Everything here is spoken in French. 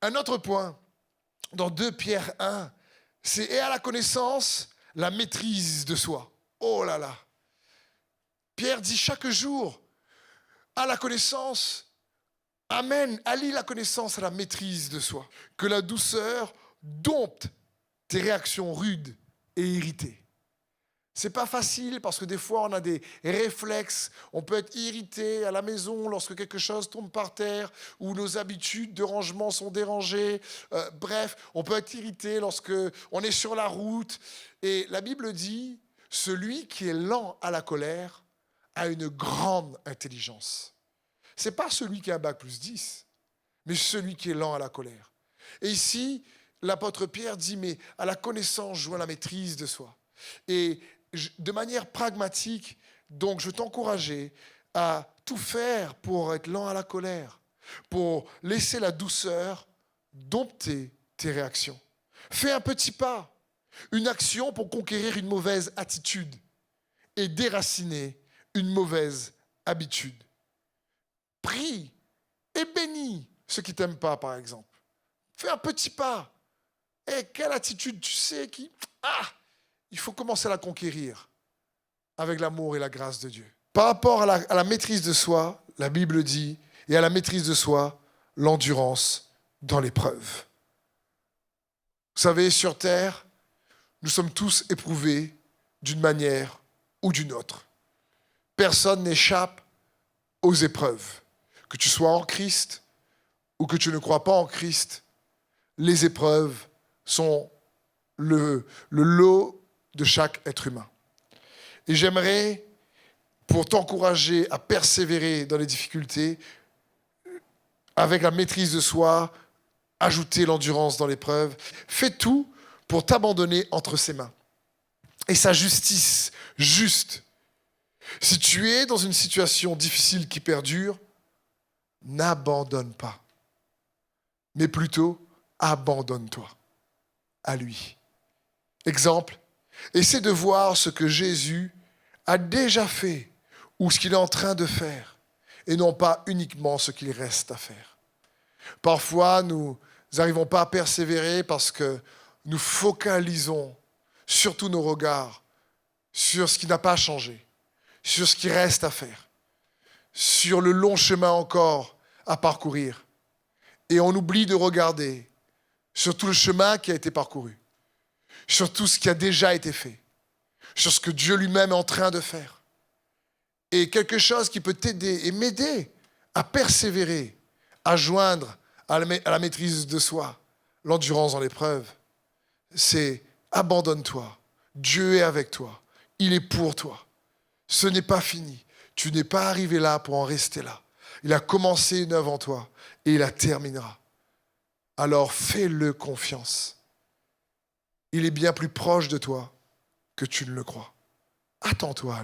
Un autre point, dans 2 Pierre 1, c'est « et à la connaissance, la maîtrise de soi ». Oh là là. Pierre dit chaque jour, à la connaissance, amen, allie la connaissance à la maîtrise de soi. Que la douceur dompte tes réactions rudes et irritées. C'est pas facile parce que des fois on a des réflexes, on peut être irrité à la maison lorsque quelque chose tombe par terre ou nos habitudes de rangement sont dérangées. Bref, on peut être irrité lorsque on est sur la route. Et la Bible dit, celui qui est lent à la colère a une grande intelligence. C'est pas celui qui a un bac+10, mais celui qui est lent à la colère. Et ici, l'apôtre Pierre dit, mais à la connaissance joint la maîtrise de soi. Et de manière pragmatique, donc je veux t'encourager à tout faire pour être lent à la colère, pour laisser la douceur dompter tes réactions. Fais un petit pas, une action pour conquérir une mauvaise attitude et déraciner une mauvaise habitude. Prie et bénis ceux qui ne t'aiment pas, par exemple. Fais un petit pas. Et quelle attitude tu sais qui... il faut commencer à la conquérir avec l'amour et la grâce de Dieu. Par rapport à la maîtrise de soi, la Bible dit, et à la maîtrise de soi, l'endurance dans l'épreuve. Vous savez, sur terre, nous sommes tous éprouvés d'une manière ou d'une autre. Personne n'échappe aux épreuves. Que tu sois en Christ ou que tu ne crois pas en Christ, les épreuves sont le lot de chaque être humain. Et j'aimerais, pour t'encourager à persévérer dans les difficultés, avec la maîtrise de soi, ajouter l'endurance dans l'épreuve, fais tout pour t'abandonner entre ses mains. Et sa justice juste. Si tu es dans une situation difficile qui perdure, n'abandonne pas, mais plutôt abandonne-toi à lui. Exemple, essaie de voir ce que Jésus a déjà fait ou ce qu'il est en train de faire et non pas uniquement ce qu'il reste à faire. Parfois, nous n'arrivons pas à persévérer parce que nous focalisons surtout nos regards sur ce qui n'a pas changé, sur ce qui reste à faire, sur le long chemin encore à parcourir. Et on oublie de regarder sur tout le chemin qui a été parcouru, sur tout ce qui a déjà été fait, sur ce que Dieu lui-même est en train de faire. Et quelque chose qui peut t'aider et m'aider à persévérer, à joindre à la maîtrise de soi, l'endurance dans l'épreuve, c'est abandonne-toi. Dieu est avec toi. Il est pour toi. Ce n'est pas fini. Tu n'es pas arrivé là pour en rester là. Il a commencé une œuvre en toi et il la terminera. Alors fais-le confiance. Il est bien plus proche de toi que tu ne le crois. Attends-toi à lui.